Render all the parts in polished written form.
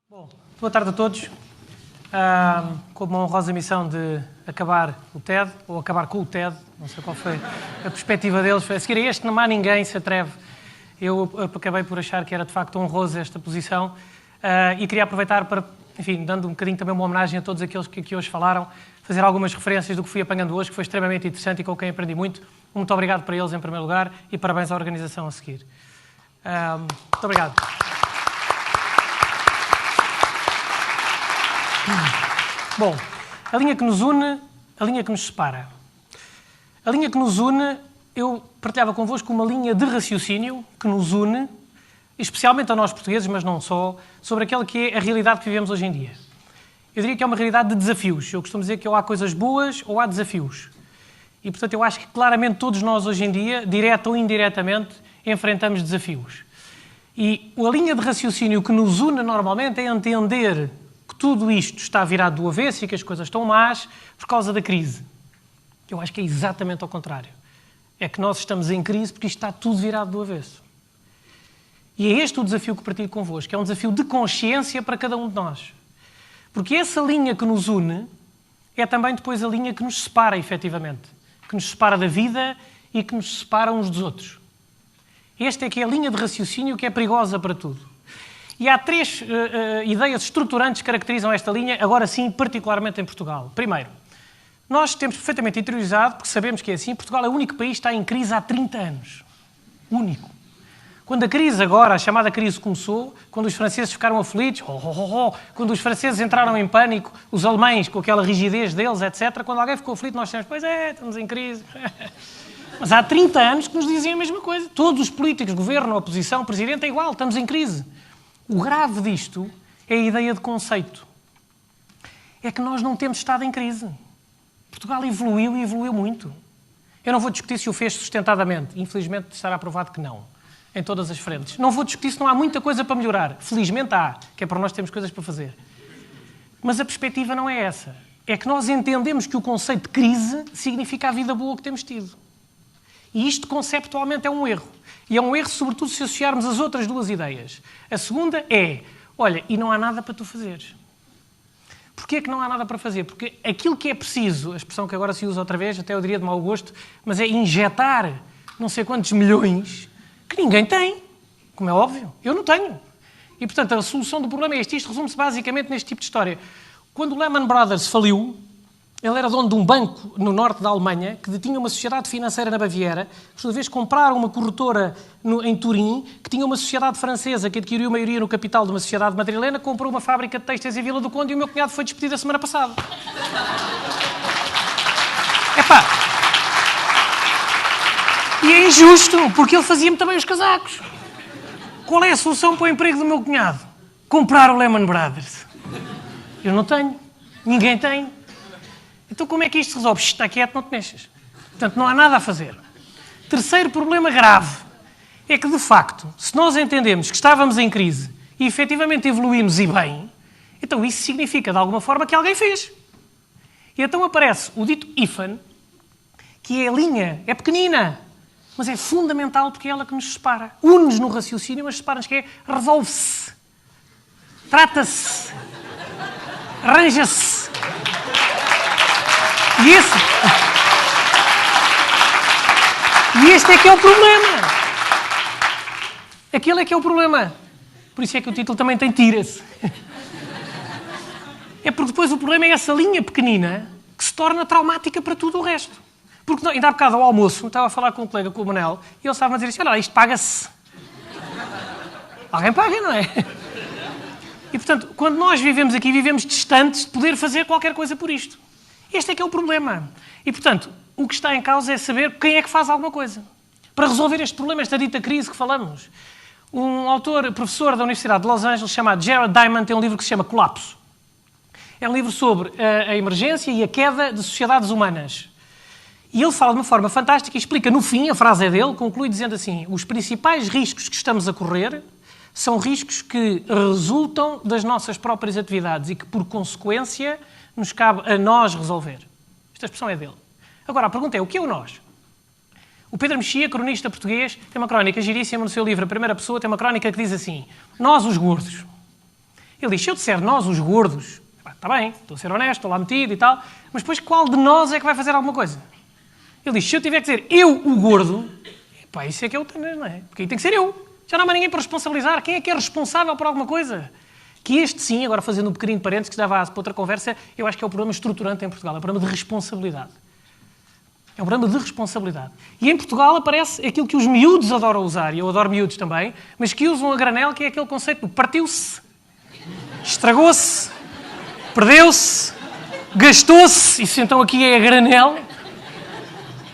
Bom, boa tarde a todos. Com uma honrosa missão de acabar o TED, ou acabar com o TED, não sei qual foi a perspectiva deles. Foi a seguir a este, não há ninguém se atreve. Eu acabei por achar que era de facto honroso esta posição e queria aproveitar para, enfim, dando um bocadinho também uma homenagem a todos aqueles que aqui hoje falaram, fazer algumas referências do que fui apanhando hoje, que foi extremamente interessante e com quem aprendi muito. Muito obrigado para eles em primeiro lugar e parabéns à organização a seguir. Muito obrigado. Bom, a linha que nos une, a linha que nos separa. A linha que nos une, eu partilhava convosco uma linha de raciocínio que nos une, especialmente a nós portugueses, mas não só, sobre aquela que é a realidade que vivemos hoje em dia. Eu diria que é uma realidade de desafios. Eu costumo dizer que ou há coisas boas ou há desafios. E, portanto, eu acho que claramente todos nós hoje em dia, direta ou indiretamente, enfrentamos desafios. E a linha de raciocínio que nos une normalmente é entender que tudo isto está virado do avesso e que as coisas estão más por causa da crise. Eu acho que é exatamente ao contrário. É que nós estamos em crise porque isto está tudo virado do avesso. E é este o desafio que partilho convosco. É um desafio de consciência para cada um de nós. Porque essa linha que nos une é também depois a linha que nos separa, efetivamente. Que nos separa da vida e que nos separa uns dos outros. Esta é que é a linha de raciocínio que é perigosa para tudo. E há três ideias estruturantes que caracterizam esta linha, agora sim, particularmente em Portugal. Primeiro, nós temos perfeitamente interiorizado, porque sabemos que é assim, Portugal é o único país que está em crise há 30 anos. Único. Quando a crise agora, a chamada crise começou, quando os franceses ficaram aflitos, quando os franceses entraram em pânico, os alemães com aquela rigidez deles, etc., quando alguém ficou aflito, nós dissemos, pois é, estamos em crise. Mas há 30 anos que nos diziam a mesma coisa. Todos os políticos, governo, oposição, presidente, é igual, estamos em crise. O grave disto é a ideia de conceito. É que nós não temos estado em crise. Portugal evoluiu e evoluiu muito. Eu não vou discutir se o fez sustentadamente. Infelizmente estará provado que não. Em todas as frentes. Não vou discutir se não há muita coisa para melhorar. Felizmente há, que é para nós termos coisas para fazer. Mas a perspectiva não é essa. É que nós entendemos que o conceito de crise significa a vida boa que temos tido. E isto conceptualmente é um erro. E é um erro, sobretudo, se associarmos as outras duas ideias. A segunda é, olha, e não há nada para tu fazeres. Porquê que não há nada para fazer? Porque aquilo que é preciso, a expressão que agora se usa outra vez, até eu diria de mau gosto, mas é injetar não sei quantos milhões que ninguém tem, como é óbvio. Eu não tenho. E, portanto, a solução do problema é este. Isto resume-se basicamente neste tipo de história. Quando o Lehman Brothers faliu, ele era dono de um banco no norte da Alemanha que detinha uma sociedade financeira na Baviera, que, por sua vez, compraram uma corretora em Turim, que tinha uma sociedade francesa que adquiriu maioria no capital de uma sociedade madrilena, comprou uma fábrica de têxteis em Vila do Conde e o meu cunhado foi despedido a semana passada. Epá! E é injusto, porque ele fazia-me também os casacos. Qual é a solução para o emprego do meu cunhado? Comprar o Lehman Brothers. Eu não tenho. Ninguém tem. Então como é que isto se resolve? Está quieto, não te mexas. Portanto, não há nada a fazer. Terceiro problema grave é que, de facto, se nós entendemos que estávamos em crise e efetivamente evoluímos e bem, então isso significa, de alguma forma, que alguém fez. E então aparece o dito hífen, que é a linha, é pequenina, mas é fundamental porque é ela que nos separa. Une-nos no raciocínio, mas separa-nos, que é resolve-se, trata-se, arranja-se. E este é que é o problema. Aquele é que é o problema. Por isso é que o título também tem tira-se. É porque depois o problema é essa linha pequenina que se torna traumática para tudo o resto. Porque ainda há bocado ao almoço, estava a falar com um colega, com o Manel, e ele estava a dizer assim, olha, isto paga-se. Alguém paga, não é? E, portanto, quando nós vivemos aqui, vivemos distantes de poder fazer qualquer coisa por isto. Este é que é o problema. E, portanto, o que está em causa é saber quem é que faz alguma coisa. Para resolver este problema, esta dita crise que falamos. Um autor, professor da Universidade de Los Angeles, chamado Jared Diamond, tem um livro que se chama Colapso. É um livro sobre a emergência e a queda de sociedades humanas. E ele fala de uma forma fantástica e explica, no fim, a frase é dele, conclui dizendo assim, os principais riscos que estamos a correr são riscos que resultam das nossas próprias atividades e que, por consequência, nos cabe a nós resolver. Esta expressão é dele. Agora, a pergunta é, o que é o nós? O Pedro Mexia, cronista português, tem uma crónica giríssima no seu livro, A Primeira Pessoa, tem uma crónica que diz assim, nós os gordos. Ele diz, se eu disser nós, os gordos, está bem, estou a ser honesto, estou lá metido e tal, mas depois qual de nós é que vai fazer alguma coisa? Ele diz, se eu tiver que dizer eu, o gordo, isso é que é o não é? Porque aí tem que ser eu. Já não há mais ninguém para responsabilizar. Quem é que é responsável por alguma coisa? Que este sim, agora fazendo um pequenino parênteses que dava para outra conversa, eu acho que é o problema estruturante em Portugal, é o problema de responsabilidade. É um problema de responsabilidade. E em Portugal aparece aquilo que os miúdos adoram usar, e eu adoro miúdos também, mas que usam a granel, que é aquele conceito do partiu-se, estragou-se, perdeu-se, gastou-se, isso então aqui é a granel.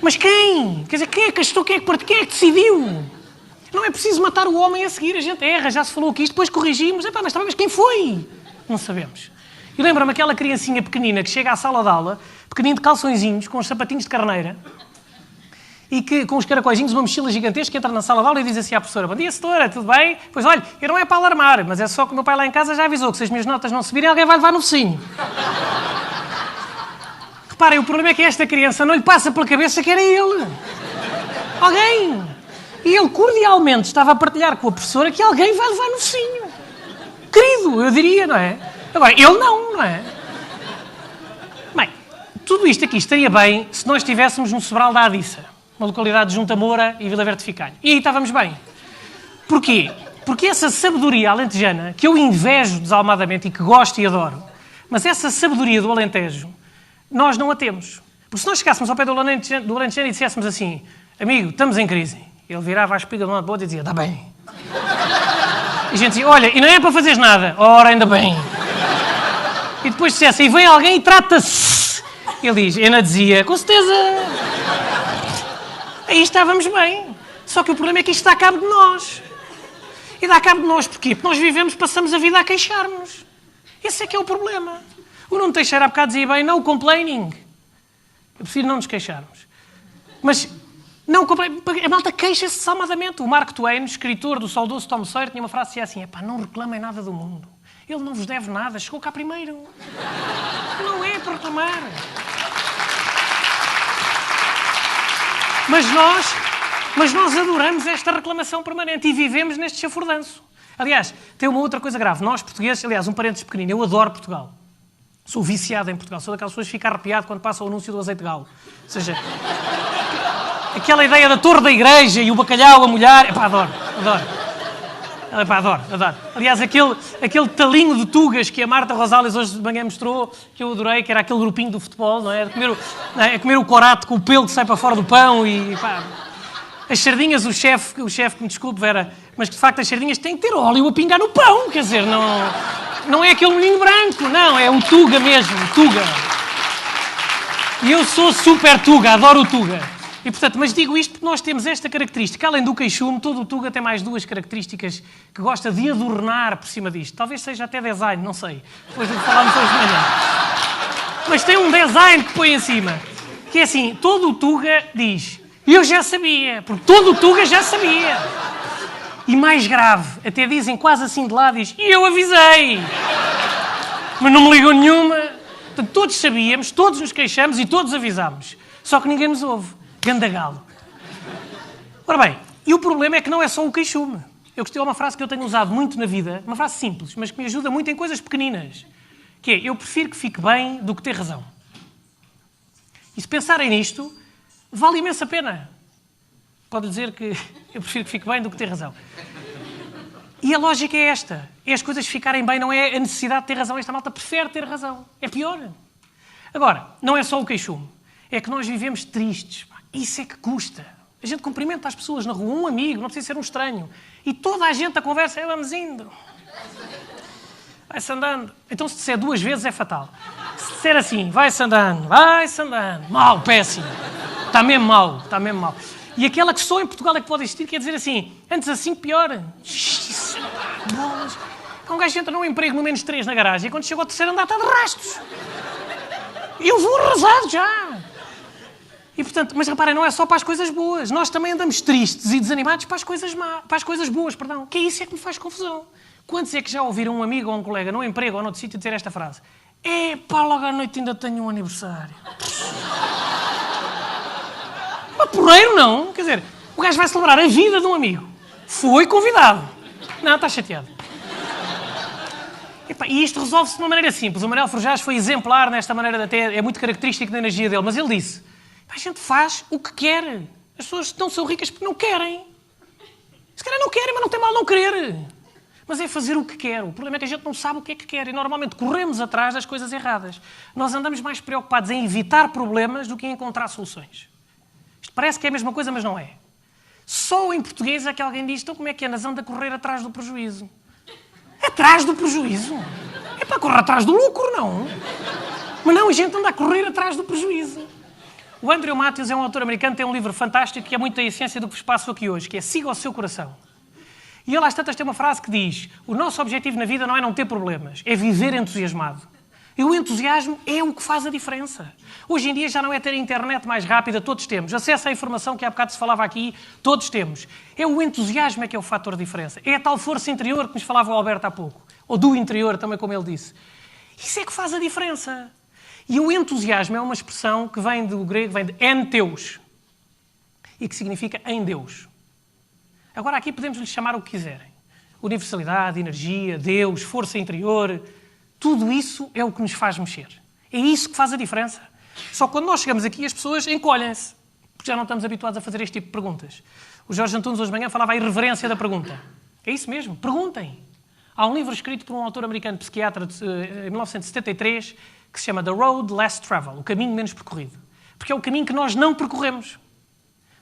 Mas quem? Quer dizer, quem é que gastou, quem é que partiu, quem é que decidiu? Não é preciso matar o homem a seguir, a gente erra, já se falou aqui, depois corrigimos, mas quem foi? Não sabemos. E lembra-me aquela criancinha pequenina que chega à sala de aula, pequenino de calçõezinhos, com os sapatinhos de carneira, e que, com os caracóizinhos, uma mochila gigantesca, entra na sala de aula e diz assim à professora, bom dia, setora, tudo bem? Pois, olha, eu não é para alarmar, mas é só que o meu pai lá em casa já avisou que se as minhas notas não subirem, alguém vai levar no focinho. Reparem, o problema é que esta criança não lhe passa pela cabeça que era ele. Alguém. E ele cordialmente estava a partilhar com a professora que alguém vai levar no focinho. Querido, eu diria, não é? Agora, ele não é? Bem, tudo isto aqui estaria bem se nós estivéssemos no Sobral da Adiça, uma localidade de Junta Moura e Vila Verde de Ficalho. E aí estávamos bem. Porquê? Porque essa sabedoria alentejana, que eu invejo desalmadamente e que gosto e adoro, mas essa sabedoria do Alentejo, nós não a temos. Porque se nós chegássemos ao pé do Alentejano e disséssemos assim, amigo, estamos em crise, ele virava a espiga de um lado para o outro e dizia, está bem. E a gente dizia, olha, e não é para fazeres nada. Ora, ainda bem. E depois dissesse, e vem alguém e trata-se. Ele diz, Ana dizia, com certeza. Aí estávamos bem. Só que o problema é que isto dá cabo de nós. E dá cabo de nós porquê? Porque nós vivemos, passamos a vida a queixar-nos. Esse é que é o problema. O Nuno Teixeira há bocado dizia bem, no complaining. Eu prefiro não nos queixarmos. Mas não complaining. A malta queixa-se desalmadamente. O Mark Twain, escritor do saudoso Tom Sawyer, tinha uma frase assim, não reclamem nada do mundo. Ele não vos deve nada, chegou cá primeiro. Não é para reclamar. Mas nós adoramos esta reclamação permanente e vivemos neste chafurdanço. Aliás, tem uma outra coisa grave. Nós, portugueses, aliás, um parênteses pequenino, eu adoro Portugal. Sou viciado em Portugal. Sou daquelas pessoas que ficam arrepiado quando passa o anúncio do azeite de galo. Ou seja, aquela ideia da torre da igreja e o bacalhau a molhar. Adoro. Adoro. Aliás, aquele talinho de tugas que a Marta Rosales hoje de manhã mostrou, que eu adorei, que era aquele grupinho do futebol, não é? Comer o corate com o pelo que sai para fora do pão e... As sardinhas, o chefe que me desculpe, Vera, mas que de facto as sardinhas têm que ter óleo a pingar no pão, quer dizer, não é aquele molhinho branco, não, é o tuga mesmo, tuga. E eu sou super tuga, adoro o tuga. E portanto, mas digo isto porque nós temos esta característica, além do queixume, todo o tuga tem mais duas características que gosta de adornar por cima disto. Talvez seja até design, não sei, depois do que falámos hoje de manhã. Mas tem um design que põe em cima, que é assim, todo o tuga diz... Eu já sabia, porque todo o tuga já sabia. E mais grave, até dizem quase assim de lado, diz, e eu avisei. Mas não me ligou nenhuma. Portanto, todos sabíamos, todos nos queixamos e todos avisámos. Só que ninguém nos ouve. Gandagalo. Ora bem, e o problema é que não é só o queixume. Eu gostei de uma frase que eu tenho usado muito na vida, uma frase simples, mas que me ajuda muito em coisas pequeninas, que é, eu prefiro que fique bem do que ter razão. E se pensarem nisto... Vale imensa pena. Pode dizer que eu prefiro que fique bem do que ter razão. E a lógica é esta. É as coisas ficarem bem, não é a necessidade de ter razão. Esta malta prefere ter razão. É pior. Agora, não é só o queixume. É que nós vivemos tristes. Isso é que custa. A gente cumprimenta as pessoas na rua, um amigo, não precisa ser um estranho. E toda a gente a conversa é, vamos indo. Vai-se andando. Então se disser 2 vezes é fatal. Se disser assim, vai-se andando. Mal, péssimo. Está mesmo mal. E aquela que só em Portugal é que pode existir, quer dizer assim, antes assim pior. Um gajo entra num emprego no -3 na garagem e quando chega ao 3º andar está de rastos. E eu vou arrasado já. E portanto, mas reparem, não é só para as coisas boas. Nós também andamos tristes e desanimados para as coisas boas, perdão. Que é isso é que me faz confusão. Quantos é que já ouviram um amigo ou um colega num emprego ou noutro sítio dizer esta frase? Logo à noite ainda tenho um aniversário. Porreiro não, quer dizer, o gajo vai celebrar a vida de um amigo. Foi convidado. Não, está chateado. E isto resolve-se de uma maneira simples. O Manuel Frujás foi exemplar nesta maneira, até é muito característico da energia dele, mas ele disse, a gente faz o que quer. As pessoas não são ricas porque não querem. Se calhar não querem, mas não tem mal não querer. Mas é fazer o que quer. O problema é que a gente não sabe o que é que quer e normalmente corremos atrás das coisas erradas. Nós andamos mais preocupados em evitar problemas do que em encontrar soluções. Isto parece que é a mesma coisa, mas não é. Só em português é que alguém diz, então como é que andas? Anda a correr atrás do prejuízo. Atrás do prejuízo? É para correr atrás do lucro, não. Mas não, a gente anda a correr atrás do prejuízo. O Andrew Matthews é um autor americano, tem um livro fantástico que é muito a essência do que vos passo aqui hoje, que é Siga o Seu Coração. E ele às tantas tem uma frase que diz, o nosso objetivo na vida não é não ter problemas, é viver entusiasmado. E o entusiasmo é o que faz a diferença. Hoje em dia já não é ter a internet mais rápida, todos temos. Acesso à informação que há bocado se falava aqui, todos temos. É o entusiasmo que é o fator de diferença. É a tal força interior que nos falava o Alberto há pouco. Ou do interior, também como ele disse. Isso é que faz a diferença. E o entusiasmo é uma expressão que vem do grego, vem de enteus. E que significa em Deus. Agora aqui podemos lhe chamar o que quiserem. Universalidade, energia, Deus, força interior... Tudo isso é o que nos faz mexer. É isso que faz a diferença. Só que quando nós chegamos aqui, as pessoas encolhem-se. Porque já não estamos habituados a fazer este tipo de perguntas. O Jorge Antunes hoje de manhã falava a irreverência da pergunta. É isso mesmo. Perguntem. Há um livro escrito por um autor americano psiquiatra em 1973 que se chama The Road Less Traveled, o caminho menos percorrido. Porque é o caminho que nós não percorremos.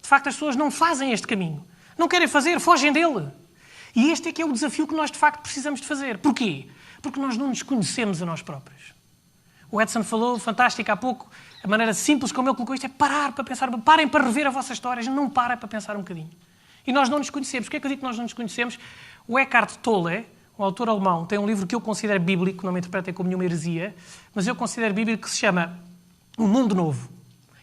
De facto, as pessoas não fazem este caminho. Não querem fazer, fogem dele. E este é que é o desafio que nós, de facto, precisamos de fazer. Porquê? Porque nós não nos conhecemos a nós próprios. O Edson falou, fantástico, há pouco, a maneira simples como ele colocou isto é parar para pensar, parem para rever a vossa história, a gente não para para pensar um bocadinho. E nós não nos conhecemos. Porquê é que eu digo que nós não nos conhecemos? O Eckhart Tolle, um autor alemão, tem um livro que eu considero bíblico, não me interpretem como nenhuma heresia, mas eu considero bíblico, que se chama Um Mundo Novo.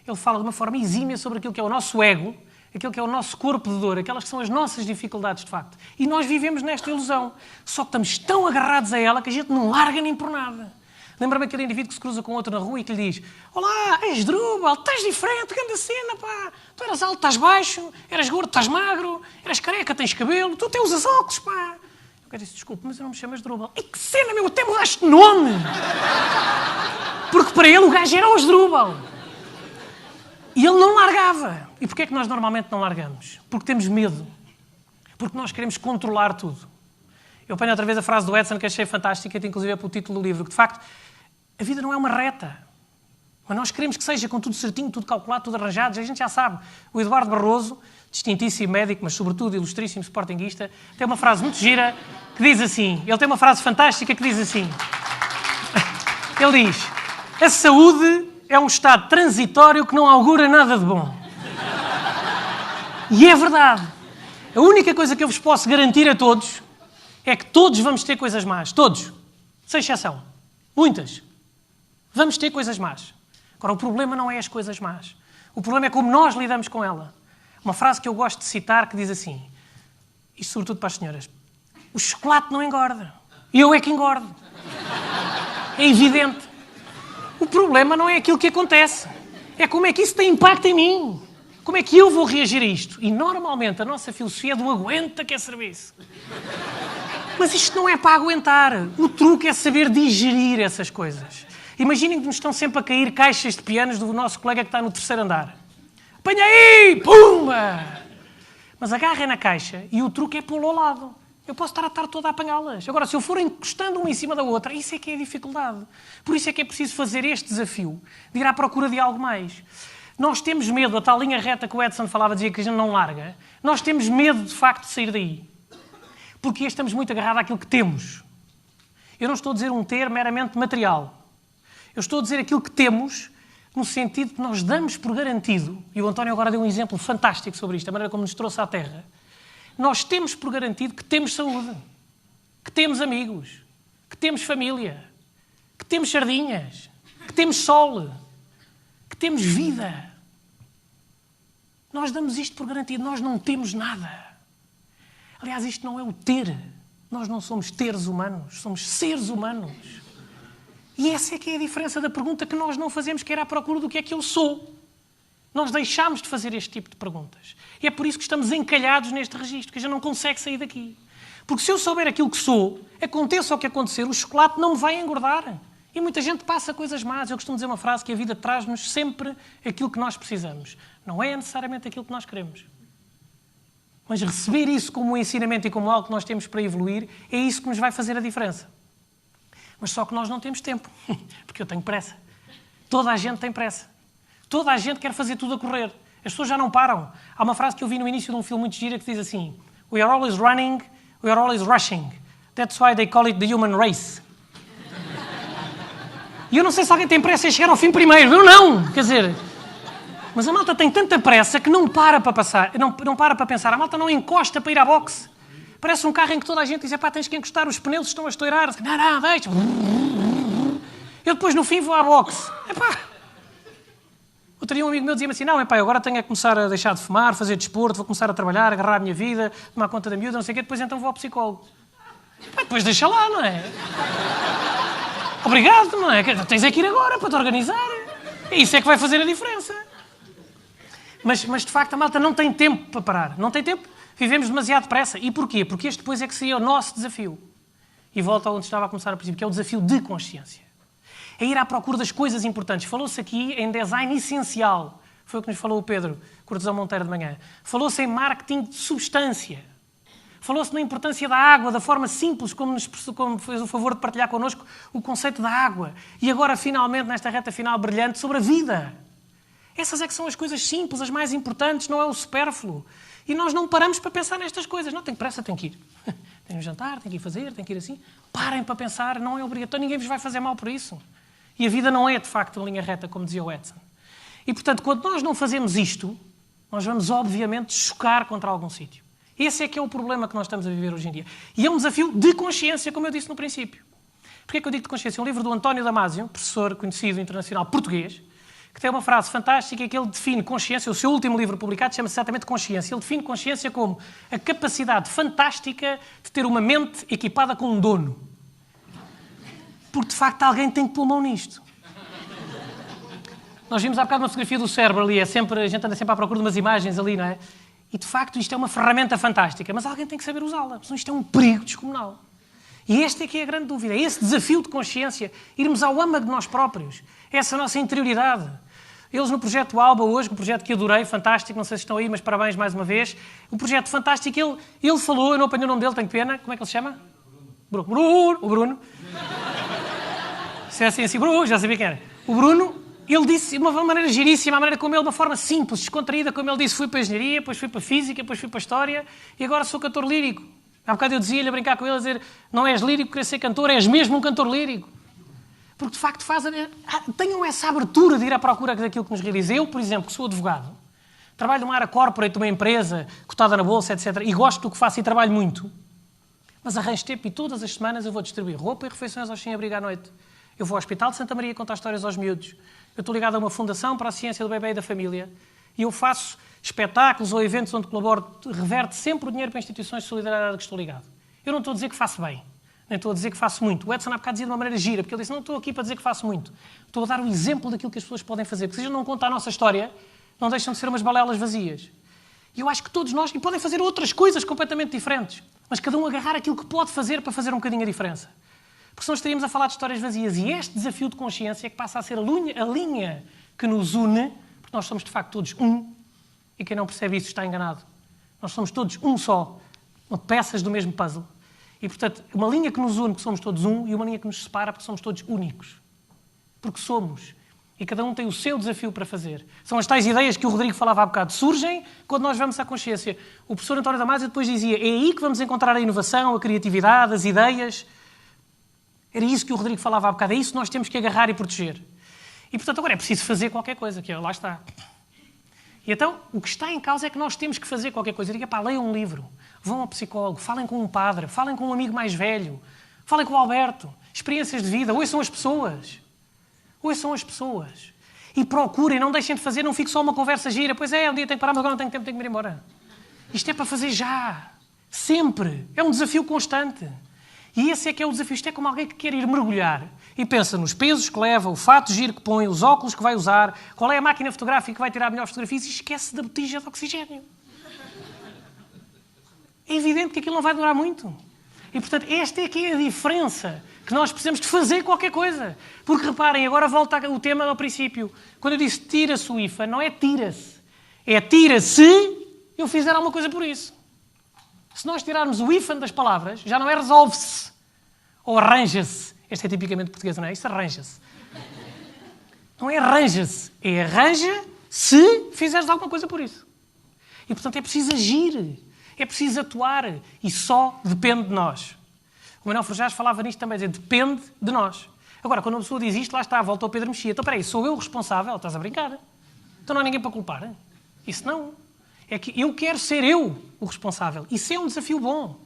Ele fala de uma forma exímia sobre aquilo que é o nosso ego, aquilo que é o nosso corpo de dor, aquelas que são as nossas dificuldades, de facto. E nós vivemos nesta ilusão. Só que estamos tão agarrados a ela que a gente não larga nem por nada. Lembra-me aquele indivíduo que se cruza com outro na rua e que lhe diz: Olá, és Drubal, estás diferente, grande cena, pá. Tu eras alto, estás baixo, eras gordo, estás magro, eras careca, tens cabelo, tu até usas óculos, pá. Eu quero dizer, desculpe, mas eu não me chamas Drubal. E que cena, meu, até mudaste de nome. Porque para ele o gajo era o Asdrubal. E ele não largava. E porquê é que nós normalmente não largamos? Porque temos medo. Porque nós queremos controlar tudo. Eu apanho outra vez a frase do Edson, que achei fantástica, inclusive é para o título do livro, que de facto, a vida não é uma reta. Mas nós queremos que seja com tudo certinho, tudo calculado, tudo arranjado. A gente já sabe. O Eduardo Barroso, distintíssimo médico, mas sobretudo ilustríssimo sportinguista, tem uma frase muito gira que diz assim, ele tem uma frase fantástica que diz assim, ele diz, a saúde é um estado transitório que não augura nada de bom. E é verdade. A única coisa que eu vos posso garantir a todos é que todos vamos ter coisas más. Todos. Sem exceção. Muitas. Vamos ter coisas más. Agora, o problema não é as coisas más. O problema é como nós lidamos com ela. Uma frase que eu gosto de citar que diz assim, isto sobretudo para as senhoras, o chocolate não engorda. Eu é que engordo. É evidente. O problema não é aquilo que acontece. É como é que isso tem impacto em mim. Como é que eu vou reagir a isto? E normalmente a nossa filosofia é do aguenta que é serviço. Mas isto não é para aguentar. O truque é saber digerir essas coisas. Imaginem que nos estão sempre a cair caixas de pianos do nosso colega que está no terceiro andar. Apanha aí! Pumba! Mas agarrem na caixa e o truque é pô-lo ao lado. Eu posso estar a tarde toda a apanhá-las. Agora, se eu for encostando uma em cima da outra, isso é que é a dificuldade. Por isso é que é preciso fazer este desafio, de ir à procura de algo mais. Nós temos medo, a tal linha reta que o Edson falava, dizia que a gente não larga. Nós temos medo, de facto, de sair daí. Porque estamos muito agarrados àquilo que temos. Eu não estou a dizer um ter meramente material. Eu estou a dizer aquilo que temos, no sentido que nós damos por garantido, e o António agora deu um exemplo fantástico sobre isto, a maneira como nos trouxe à Terra. Nós temos por garantido que temos saúde, que temos amigos, que temos família, que temos sardinhas, que temos sol, que temos vida. Nós damos isto por garantido, nós não temos nada. Aliás, isto não é o ter. Nós não somos teres humanos, somos seres humanos. E essa é que é a diferença da pergunta que nós não fazemos, que era à procura do que é que eu sou. Nós deixámos de fazer este tipo de perguntas. E é por isso que estamos encalhados neste registro, que a gente não consegue sair daqui. Porque se eu souber aquilo que sou, aconteça o que acontecer, o chocolate não me vai engordar. E muita gente passa coisas más. Eu costumo dizer uma frase que a vida traz-nos sempre aquilo que nós precisamos. Não é necessariamente aquilo que nós queremos. Mas receber isso como um ensinamento e como algo que nós temos para evoluir, é isso que nos vai fazer a diferença. Mas só que nós não temos tempo. Porque eu tenho pressa. Toda a gente tem pressa. Toda a gente quer fazer tudo a correr. As pessoas já não param. Há uma frase que eu vi no início de um filme muito gira que diz assim: "We are always running, we are always rushing. That's why they call it the human race." E eu não sei se alguém tem pressa em chegar ao fim primeiro. Eu não! Quer dizer... Mas a malta tem tanta pressa que não para para passar. Não para para pensar. A malta não encosta para ir à boxe. Parece um carro em que toda a gente diz: "Pá, tens que encostar, os pneus estão a estourar." Não, deixa. Eu depois, no fim, vou à boxe. Epá. Outro dia um amigo meu dizia-me assim: "Não, epá, eu agora tenho a começar a deixar de fumar, fazer desporto, vou começar a trabalhar, agarrar a minha vida, tomar conta da miúda, não sei o quê, depois então vou ao psicólogo." Epá, depois deixa lá, não é? Obrigado, não é? Tens é que ir agora para te organizar. E isso é que vai fazer a diferença. Mas de facto, a malta não tem tempo para parar. Não tem tempo. Vivemos demasiado depressa. E porquê? Porque este depois é que seria o nosso desafio. E volto a onde estava a começar a princípio, que é o desafio de consciência. É ir à procura das coisas importantes. Falou-se aqui em design essencial. Foi o que nos falou o Pedro Cortesão Monteiro de manhã. Falou-se em marketing de substância. Falou-se na importância da água, da forma simples como fez o favor de partilhar connosco o conceito da água. E agora, finalmente, nesta reta final brilhante, sobre a vida. Essas é que são as coisas simples, as mais importantes, não é o supérfluo. E nós não paramos para pensar nestas coisas. Não, tenho pressa, tenho que ir. Tenho um jantar, tenho que ir fazer, tenho que ir assim. Parem para pensar, não é obrigatório, ninguém vos vai fazer mal por isso. E a vida não é, de facto, uma linha reta, como dizia o Edson. E, portanto, quando nós não fazemos isto, nós vamos, obviamente, chocar contra algum sítio. Esse é que é o problema que nós estamos a viver hoje em dia. E é um desafio de consciência, como eu disse no princípio. Porquê é que eu digo de consciência? Um livro do António Damasio, professor conhecido internacional português, que tem uma frase fantástica que ele define consciência. O seu último livro publicado chama-se exatamente Consciência. Ele define consciência como a capacidade fantástica de ter uma mente equipada com um dono. Porque, de facto, alguém tem que pôr mão nisto. Nós vimos há bocado uma fotografia do cérebro ali. A gente anda sempre à procura de umas imagens ali, não é? E, de facto, isto é uma ferramenta fantástica, mas alguém tem que saber usá-la, senão isto é um perigo descomunal. E esta é que é a grande dúvida, é esse desafio de consciência, irmos ao âmago de nós próprios, essa nossa interioridade. Eles no projeto Alba hoje, um projeto que adorei, fantástico, não sei se estão aí, mas parabéns mais uma vez. Um projeto fantástico, ele falou, eu não apanhei o nome dele, tenho pena, como é que ele se chama? Bruno. O Bruno. Se é assim, Bruno, já sabia quem era. O Bruno... Ele disse de uma maneira giríssima, a maneira como ele, de uma forma simples, descontraída, como ele disse: fui para a engenharia, depois fui para a física, depois fui para a história e agora sou cantor lírico. Há bocado eu dizia-lhe, a brincar com ele, a dizer: não és lírico, queres ser cantor, és mesmo um cantor lírico. Porque, de facto, tenham essa abertura de ir à procura daquilo que nos realiza. Eu, por exemplo, que sou advogado, trabalho numa área corporate de uma empresa cotada na bolsa, etc. E gosto do que faço e trabalho muito. Mas arranjo tempo e todas as semanas eu vou distribuir roupa e refeições aos sem-abrigo à noite. Eu vou ao Hospital de Santa Maria contar histórias aos miúdos. Eu estou ligado a uma fundação para a ciência do bebê e da família e eu faço espetáculos ou eventos onde colaboro, reverte sempre o dinheiro para instituições de solidariedade que estou ligado. Eu não estou a dizer que faço bem, nem estou a dizer que faço muito. O Edson há bocado dizia de uma maneira gira, porque ele disse: não estou aqui para dizer que faço muito. Estou a dar um exemplo daquilo que as pessoas podem fazer. Porque se a gente não conta a nossa história, não deixam de ser umas balelas vazias. E eu acho que todos nós podem fazer outras coisas completamente diferentes, mas cada um agarrar aquilo que pode fazer para fazer um bocadinho a diferença. Porque senão estaríamos a falar de histórias vazias. E este desafio de consciência é que passa a ser a linha que nos une, porque nós somos de facto todos um, e quem não percebe isso está enganado. Nós somos todos um só, peças do mesmo puzzle. E, portanto, uma linha que nos une, porque somos todos um, e uma linha que nos separa, porque somos todos únicos. Porque somos. E cada um tem o seu desafio para fazer. São as tais ideias que o Rodrigo falava há bocado. Surgem quando nós vamos à consciência. O professor António Damasio depois dizia: é aí que vamos encontrar a inovação, a criatividade, as ideias. Era isso que o Rodrigo falava há bocado. É isso que nós temos que agarrar e proteger. E, portanto, agora é preciso fazer qualquer coisa, que lá está. E então, o que está em causa é que nós temos que fazer qualquer coisa. Diga: pá, leiam um livro, vão ao psicólogo, falem com um padre, falem com um amigo mais velho, falem com o Alberto, experiências de vida, ouçam as pessoas. Ouçam as pessoas. E procurem, não deixem de fazer, não fique só uma conversa gira. Pois é, um dia tenho que parar, mas agora não tenho tempo, tenho que ir embora. Isto é para fazer já. Sempre. É um desafio constante. E esse é que é o desafio. Isto é como alguém que quer ir mergulhar e pensa nos pesos que leva, o fato de giro que põe, os óculos que vai usar, qual é a máquina fotográfica que vai tirar melhores fotografias e esquece da botija de oxigênio. É evidente que aquilo não vai durar muito. E, portanto, esta é que é a diferença, que nós precisamos de fazer qualquer coisa. Porque, reparem, agora volta o tema ao princípio. Quando eu disse tira-se o hífen, não é tira-se. É tira-se eu fizer alguma coisa por isso. Se nós tirarmos o hífen das palavras, já não é resolve-se. Ou arranja-se. Este é tipicamente português, não é? Isto arranja-se. Não é arranja-se. É arranja se fizeres alguma coisa por isso. E, portanto, é preciso agir. É preciso atuar. E só depende de nós. O Manuel Frujás falava nisto também, dizer, depende de nós. Agora, quando uma pessoa diz isto, lá está, volta ao Pedro Mexia. Então, espera aí, sou eu o responsável? Estás a brincar? Então não há ninguém para culpar? Isso não. É que eu quero ser eu o responsável. Isso é um desafio bom.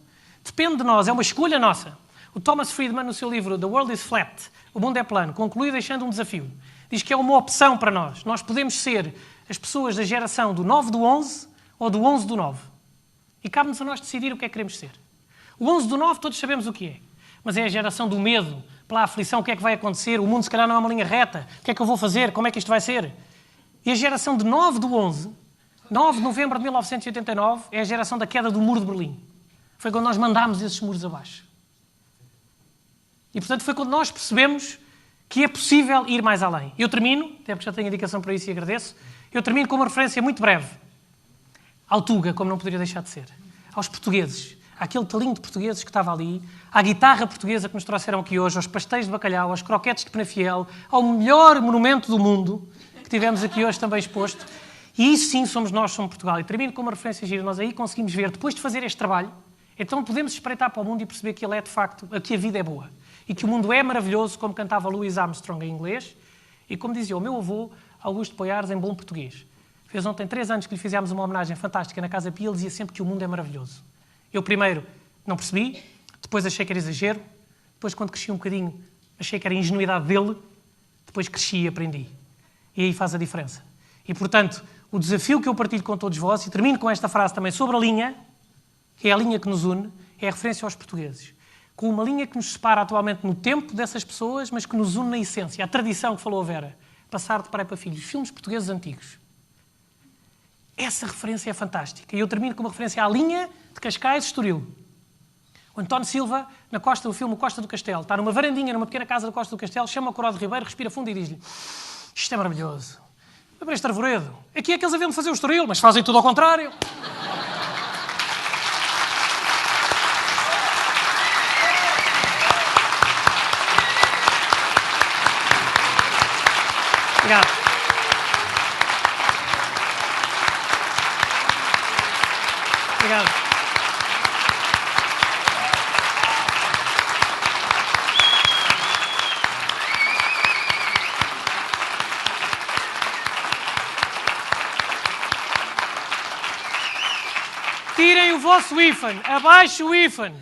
Depende de nós, é uma escolha nossa. O Thomas Friedman, no seu livro The World is Flat, O Mundo é Plano, conclui deixando um desafio. Diz que é uma opção para nós. Nós podemos ser as pessoas da geração do 9 do 11 ou do 11 do 9. E cabe-nos a nós decidir o que é que queremos ser. O 11 do 9 todos sabemos o que é. Mas é a geração do medo, pela aflição, o que é que vai acontecer? O mundo se calhar não é uma linha reta. O que é que eu vou fazer? Como é que isto vai ser? E a geração de 9 do 11, 9 de novembro de 1989, é a geração da queda do Muro de Berlim. Foi quando nós mandámos esses muros abaixo. E, portanto, foi quando nós percebemos que é possível ir mais além. Eu termino, até porque já tenho indicação para isso e agradeço, eu termino com uma referência muito breve. Ao Tuga, como não poderia deixar de ser. Aos portugueses. Àquele talinho de portugueses que estava ali, à guitarra portuguesa que nos trouxeram aqui hoje, aos pastéis de bacalhau, aos croquetes de Penafiel, ao melhor monumento do mundo que tivemos aqui hoje também exposto. E isso sim somos nós, somos Portugal. E termino com uma referência gira. Nós aí conseguimos ver, depois de fazer este trabalho, então podemos espreitar para o mundo e perceber que ele é de facto, que a vida é boa. E que o mundo é maravilhoso, como cantava Louis Armstrong em inglês, e como dizia o meu avô, Augusto Poiares, em bom português. Fez ontem 3 anos que lhe fizemos uma homenagem fantástica na Casa Pia, ele dizia sempre que o mundo é maravilhoso. Eu primeiro não percebi, depois achei que era exagero, depois quando cresci um bocadinho achei que era ingenuidade dele, depois cresci e aprendi. E aí faz a diferença. E, portanto, o desafio que eu partilho com todos vós, e termino com esta frase também sobre a linha, que é a linha que nos une, é a referência aos portugueses. Com uma linha que nos separa atualmente no tempo dessas pessoas, mas que nos une na essência. A tradição que falou a Vera, passar de pai para filho, os filmes portugueses antigos. Essa referência é fantástica. E eu termino com uma referência à linha de Cascais e Estoril. O António Silva, na costa do filme Costa do Castelo, está numa varandinha, numa pequena casa da Costa do Castelo, chama o Coró de Ribeiro, respira fundo e diz-lhe: isto é maravilhoso. Para este arvoredo. Aqui é que eles haviam de fazer o Estoril, mas fazem tudo ao contrário. Obrigado. Obrigado. Tirem o vosso hífen, abaixo o hífen.